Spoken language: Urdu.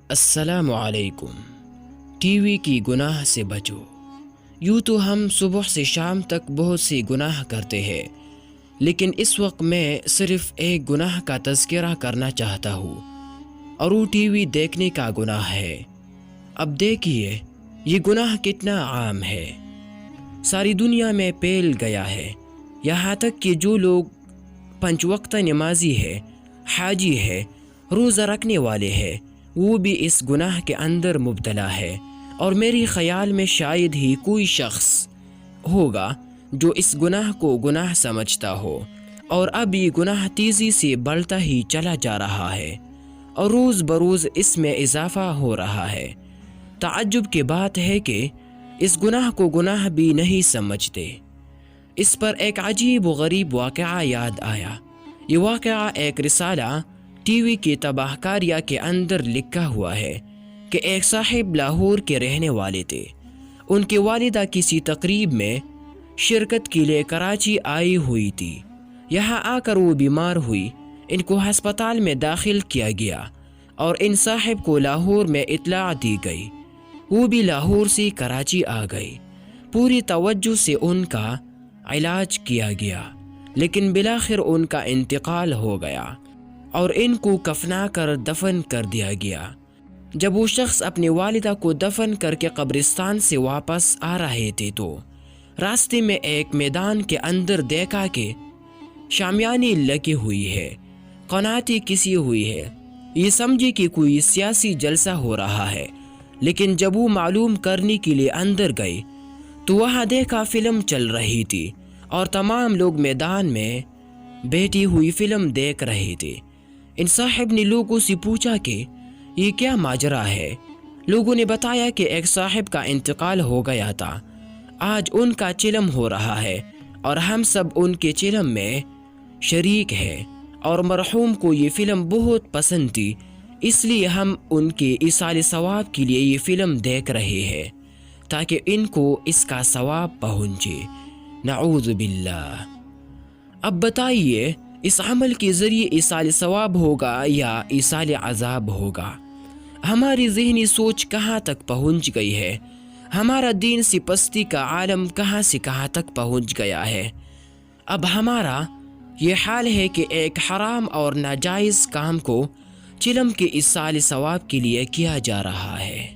السلام علیکم۔ ٹی وی کی گناہ سے بچو۔ یوں تو ہم صبح سے شام تک بہت سی گناہ کرتے ہیں، لیکن اس وقت میں صرف ایک گناہ کا تذکرہ کرنا چاہتا ہوں، اور وہ ٹی وی دیکھنے کا گناہ ہے۔ اب دیکھیے یہ گناہ کتنا عام ہے، ساری دنیا میں پھیل گیا ہے، یہاں تک کہ جو لوگ 5 وقت نمازی ہے، حاجی ہے، روزہ رکھنے والے ہیں، وہ بھی اس گناہ کے اندر مبتلا ہے۔ اور میری خیال میں شاید ہی کوئی شخص ہوگا جو اس گناہ کو گناہ سمجھتا ہو، اور اب یہ گناہ تیزی سے بڑھتا ہی چلا جا رہا ہے، اور روز بروز اس میں اضافہ ہو رہا ہے۔ تعجب کی بات ہے کہ اس گناہ کو گناہ بھی نہیں سمجھتے۔ اس پر ایک عجیب و غریب واقعہ یاد آیا۔ یہ واقعہ ایک رسالہ ٹی وی کی تباہ کاریہ کے اندر لکھا ہوا ہے کہ ایک صاحب لاہور کے رہنے والے تھے۔ ان کی والدہ کسی تقریب میں شرکت کے لیے کراچی آئی ہوئی تھی۔ یہاں آ کر وہ بیمار ہوئی، ان کو ہسپتال میں داخل کیا گیا، اور ان صاحب کو لاہور میں اطلاع دی گئی۔ وہ بھی لاہور سے کراچی آ گئی۔ پوری توجہ سے ان کا علاج کیا گیا، لیکن بالآخر ان کا انتقال ہو گیا، اور ان کو کفنا کر دفن کر دیا گیا۔ جب وہ شخص اپنی والدہ کو دفن کر کے قبرستان سے واپس آ رہے تھے تو راستے میں ایک میدان کے اندر دیکھا کہ شامیانے لگی ہوئی ہے، قناتی کسی ہوئی ہے، یہ سمجھی کہ کوئی سیاسی جلسہ ہو رہا ہے۔ لیکن جب وہ معلوم کرنے کے لیے اندر گئی تو وہاں دیکھا فلم چل رہی تھی، اور تمام لوگ میدان میں بیٹھی ہوئی فلم دیکھ رہے تھے۔ ان صاحب نے لوگوں سے پوچھا کہ یہ کیا ماجرا ہے؟ لوگوں نے بتایا کہ ایک صاحب کا انتقال ہو گیا تھا، آج ان کا چلم ہو رہا ہے، اور ہم سب ان کے چلم میں شریک ہیں، اور مرحوم کو یہ فلم بہت پسند تھی، اس لیے ہم ان کے ایصال ثواب کے لیے یہ فلم دیکھ رہے ہیں تاکہ ان کو اس کا ثواب پہنچے۔ نعوذ باللہ۔ اب بتائیے اس عمل کے ذریعے ایصال ثواب ہوگا یا ایصال عذاب ہوگا؟ ہماری ذہنی سوچ کہاں تک پہنچ گئی ہے؟ ہمارا دین سے پستی کا عالم کہاں سے کہاں تک پہنچ گیا ہے؟ اب ہمارا یہ حال ہے کہ ایک حرام اور ناجائز کام کو چلم کے ایصال ثواب کے لیے کیا جا رہا ہے۔